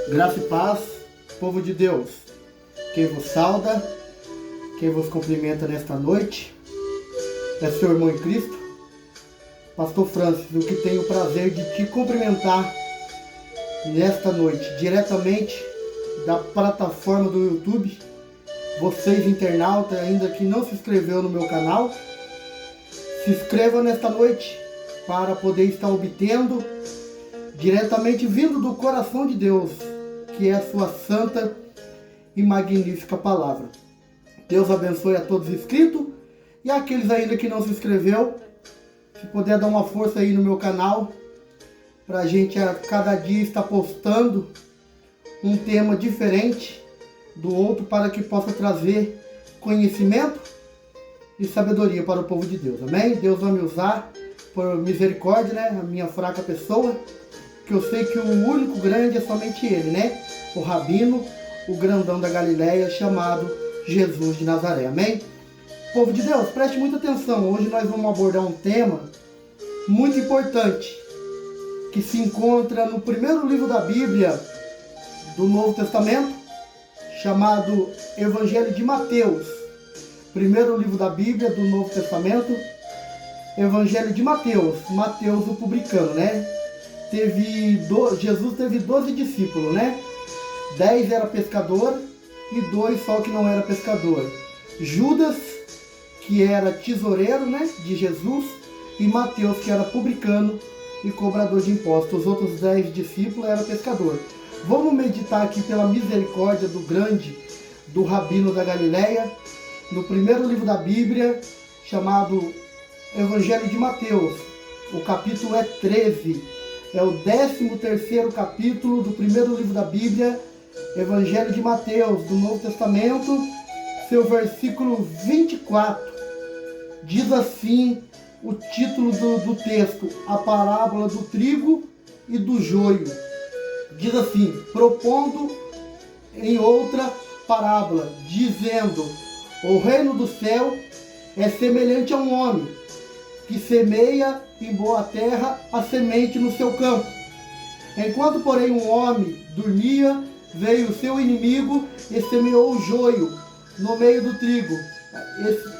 Graça e paz, povo de Deus. Quem vos sauda, quem vos cumprimenta nesta noite é seu irmão em Cristo, Pastor Francis, o que tenho o prazer de te cumprimentar nesta noite, diretamente da plataforma do YouTube. Vocês, internautas, ainda que não se inscreveu no meu canal, se inscreva nesta noite para poder estar obtendo, diretamente vindo do coração de Deus, que é a sua santa e magnífica palavra. Deus abençoe a todos os inscritos e aqueles ainda que não se inscreveu, se puder dar uma força aí no meu canal, para a gente a cada dia estar postando um tema diferente do outro, para que possa trazer conhecimento e sabedoria para o povo de Deus, amém? Deus vai me usar por misericórdia, né? A minha fraca pessoa, que eu sei que o único grande é somente Ele, né? O Rabino, o grandão da Galileia, chamado Jesus de Nazaré, amém? Povo de Deus, preste muita atenção. Hoje nós vamos abordar um tema muito importante, que se encontra no primeiro livro da Bíblia do Novo Testamento, chamado Evangelho de Mateus. Primeiro livro da Bíblia do Novo Testamento, Evangelho de Mateus. Mateus o publicano, né? Jesus teve 12 discípulos, né? 10 era pescador e 2 só que não era pescador. Judas, que era tesoureiro, né, de Jesus, e Mateus, que era publicano e cobrador de impostos. Os outros 10 discípulos eram pescador. Vamos meditar aqui pela misericórdia do grande, do Rabino da Galileia, no primeiro livro da Bíblia, chamado Evangelho de Mateus. O capítulo é 13. É o 13º capítulo do primeiro livro da Bíblia, Evangelho de Mateus, do Novo Testamento, seu versículo 24. Diz assim o título do texto: a parábola do trigo e do joio. Diz assim: propondo em outra parábola, dizendo: o reino do céu é semelhante a um homem que semeia em boa terra a semente no seu campo. Enquanto, porém, um homem dormia, veio o seu inimigo e semeou o joio no meio do trigo.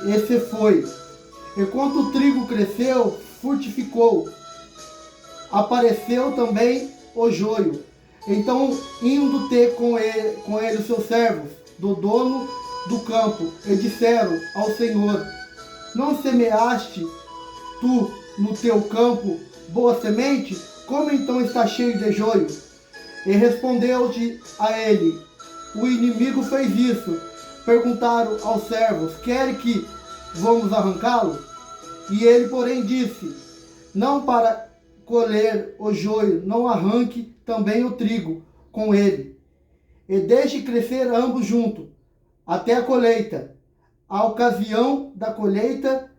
Esse foi. Enquanto o trigo cresceu, frutificou, apareceu também o joio. Então, indo ter com ele os seus servos, do dono do campo, e disseram ao Senhor: não semeaste tu no teu campo boa semente? Como então está cheio de joio? E respondeu-te a ele: o inimigo fez isso. Perguntaram aos servos: quer que vamos arrancá-lo? E ele, porém, disse: não, para colher o joio, não arranque também o trigo com ele, e deixe crescer ambos juntos, até a colheita. A ocasião da colheita,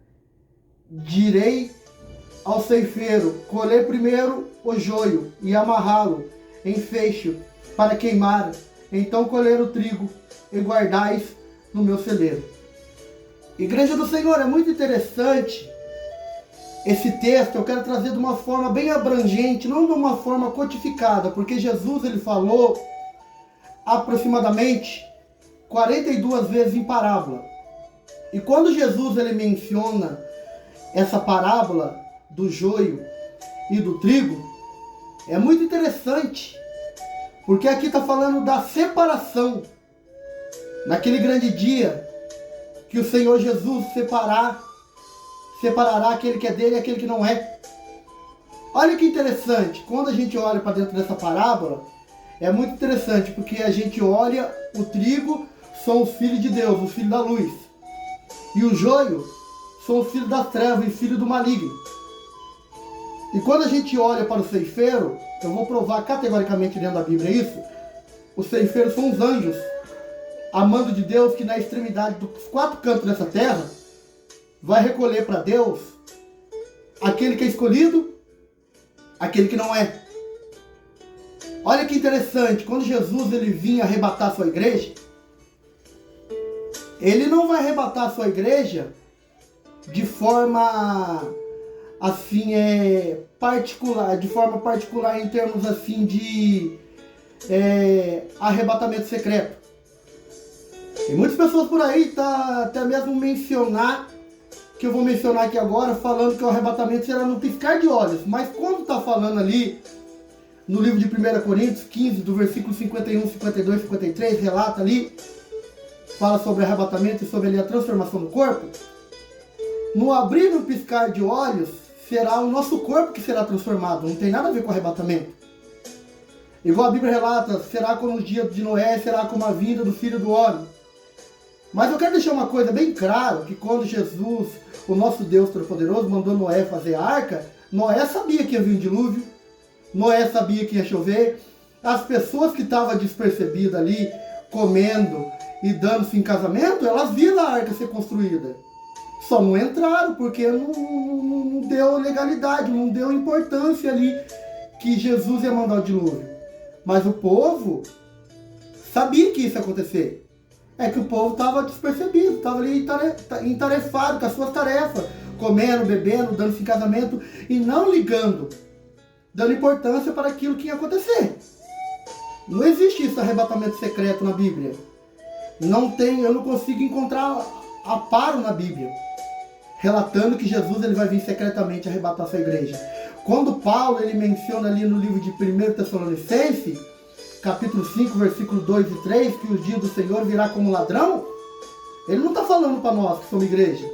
direi ao ceifeiro: colher primeiro o joio e amarrá-lo em feixo para queimar, então colher o trigo e guardais no meu celeiro. Igreja do Senhor, é muito interessante esse texto. Eu quero trazer de uma forma bem abrangente, não de uma forma codificada, porque Jesus ele falou aproximadamente 42 vezes em parábola. E quando Jesus ele menciona essa parábola do joio e do trigo, é muito interessante, porque aqui está falando da separação. Naquele grande dia que o Senhor Jesus separará aquele que é dele e aquele que não é. Olha que interessante, quando a gente olha para dentro dessa parábola, é muito interessante, porque a gente olha, o trigo são os filhos de Deus, os filhos da luz, e o joio são os filhos das trevas e filhos do maligno. E quando a gente olha para o ceifeiro, eu vou provar categoricamente dentro da Bíblia isso, os ceifeiros são os anjos, amando de Deus, que na extremidade dos 4 cantos dessa terra, vai recolher para Deus aquele que é escolhido, aquele que não é. Olha que interessante, quando Jesus ele vinha arrebatar a sua igreja, ele não vai arrebatar a sua igreja de forma assim particular, de forma particular em termos assim de arrebatamento secreto. E muitas pessoas por aí tá até mesmo que eu vou mencionar aqui agora, falando que o arrebatamento será no piscar de olhos. Mas quando está falando ali no livro de 1 Coríntios 15, do versículo 51, 52, 53, relata ali, fala sobre arrebatamento e sobre ali a transformação do corpo. No abrir e no piscar de olhos, será o nosso corpo que será transformado. Não tem nada a ver com arrebatamento. Igual a Bíblia relata, será como os dias de Noé, será como a vinda do Filho do Homem. Mas eu quero deixar uma coisa bem clara, que quando Jesus, o nosso Deus Todo-Poderoso, mandou Noé fazer a arca, Noé sabia que ia vir um dilúvio, Noé sabia que ia chover. As pessoas que estavam despercebidas ali, comendo e dando-se em casamento, elas viram a arca ser construída. Só não entraram, porque não deu legalidade, não deu importância ali que Jesus ia mandar o dilúvio. Mas o povo sabia que isso ia acontecer. É que o povo estava despercebido, estava ali entarefado com as suas tarefas, comendo, bebendo, dando-se em casamento e não ligando, dando importância para aquilo que ia acontecer. Não existe isso, arrebatamento secreto na Bíblia. Não tem, eu não consigo encontrar aparo na Bíblia, relatando que Jesus ele vai vir secretamente arrebatar a sua igreja. Quando Paulo ele menciona ali no livro de 1 Tessalonicenses, capítulo 5, versículo 2 e 3, que o dia do Senhor virá como ladrão, ele não está falando para nós que somos igreja.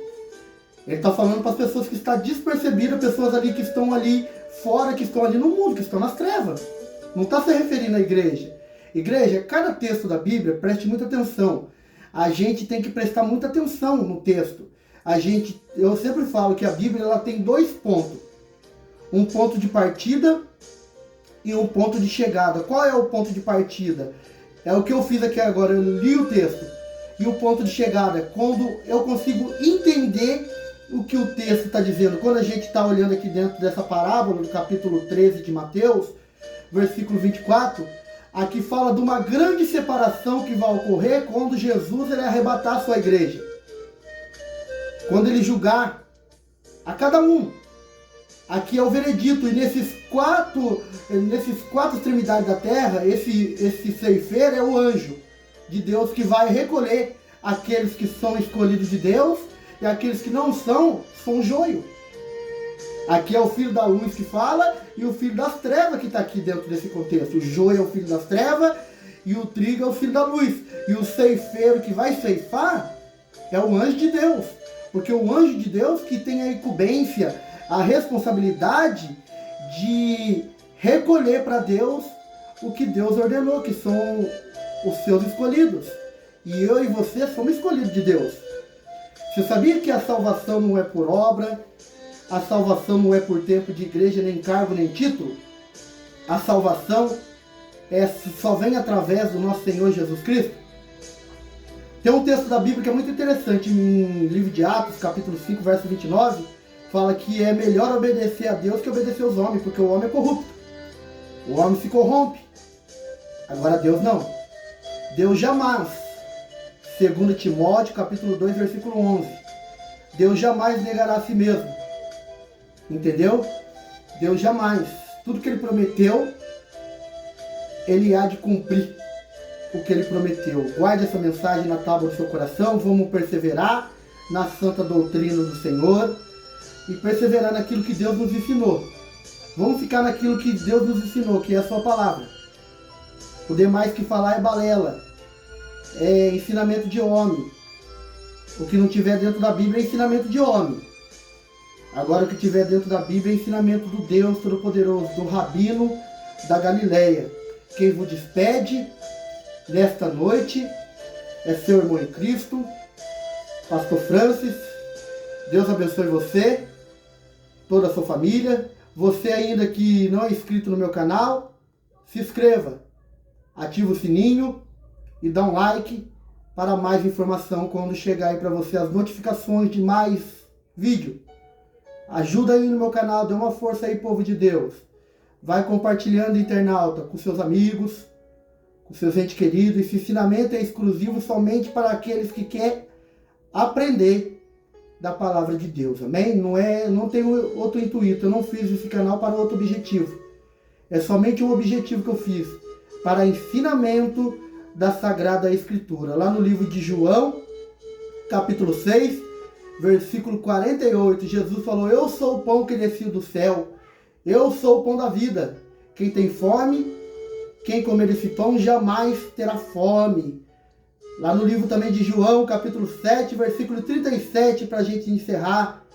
Ele está falando para as pessoas que estão despercebidas, pessoas ali que estão ali fora, que estão ali no mundo, que estão nas trevas. Não está se referindo à igreja. Igreja, cada texto da Bíblia, preste muita atenção. A gente tem que prestar muita atenção no texto. Eu sempre falo que a Bíblia ela tem dois pontos. Um ponto de partida e um ponto de chegada. Qual é o ponto de partida? É o que eu fiz aqui agora, eu li o texto. E o ponto de chegada é quando eu consigo entender o que o texto está dizendo. Quando a gente está olhando aqui dentro dessa parábola, do capítulo 13 de Mateus, versículo 24, aqui fala de uma grande separação que vai ocorrer quando Jesus ele arrebatar a sua igreja. Quando ele julgar a cada um. Aqui é o veredito, e nesses quatro extremidades da terra, esse ceifeiro é o anjo de Deus que vai recolher aqueles que são escolhidos de Deus e aqueles que não são joio. Aqui é o filho da luz que fala e o filho das trevas que está aqui dentro desse contexto. O joio é o filho das trevas e o trigo é o filho da luz. E o ceifeiro que vai ceifar é o anjo de Deus. Porque o anjo de Deus que tem a incumbência, a responsabilidade de recolher para Deus o que Deus ordenou, que são os seus escolhidos. E eu e você somos escolhidos de Deus. Você sabia que a salvação não é por obra, a salvação não é por tempo de igreja, nem cargo, nem título? A salvação só vem através do nosso Senhor Jesus Cristo. Tem um texto da Bíblia que é muito interessante, em livro de Atos, capítulo 5, verso 29, fala que é melhor obedecer a Deus que obedecer aos homens, porque o homem é corrupto. O homem se corrompe. Agora Deus não. Deus jamais, segundo Timóteo, capítulo 2, versículo 11, Deus jamais negará a si mesmo. Entendeu? Deus jamais. Tudo que Ele prometeu, Ele há de cumprir o que Ele prometeu. Guarde essa mensagem na tábua do seu coração. Vamos perseverar na santa doutrina do Senhor e perseverar naquilo que Deus nos ensinou. Vamos ficar naquilo que Deus nos ensinou, que é a sua palavra. O demais que falar é balela, é ensinamento de homem. O que não tiver dentro da Bíblia é ensinamento de homem. Agora o que tiver dentro da Bíblia é ensinamento do Deus Todo-Poderoso, do Rabino da Galileia. Quem vos despede nesta noite é seu irmão em Cristo, Pastor Francis. Deus abençoe você, toda a sua família. Você ainda que não é inscrito no meu canal, se inscreva, ativa o sininho e dá um like para mais informação quando chegar aí para você as notificações de mais vídeo. Ajuda aí no meu canal, dê uma força aí, povo de Deus. Vai compartilhando, internauta, com seus amigos, com seus entes queridos. Esse ensinamento é exclusivo somente para aqueles que querem aprender da palavra de Deus, amém? Não tem outro intuito, eu não fiz esse canal para outro objetivo. É somente um objetivo que eu fiz, para ensinamento da Sagrada Escritura. Lá no livro de João, capítulo 6, versículo 48, Jesus falou: eu sou o pão que desci do céu, eu sou o pão da vida. Quem tem fome, quem comer esse pão jamais terá fome. Lá no livro também de João, capítulo 7, versículo 37, para a gente encerrar,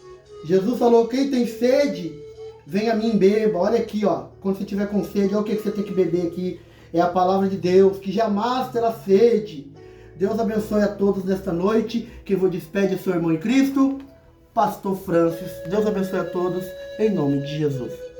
Jesus falou: quem tem sede, venha a mim e beba. Olha aqui, ó, quando você tiver com sede, olha o que você tem que beber aqui. É a palavra de Deus, que jamais terá sede. Deus abençoe a todos nesta noite. Quem vos despede é seu irmão em Cristo, Pastor Francis. Deus abençoe a todos, em nome de Jesus.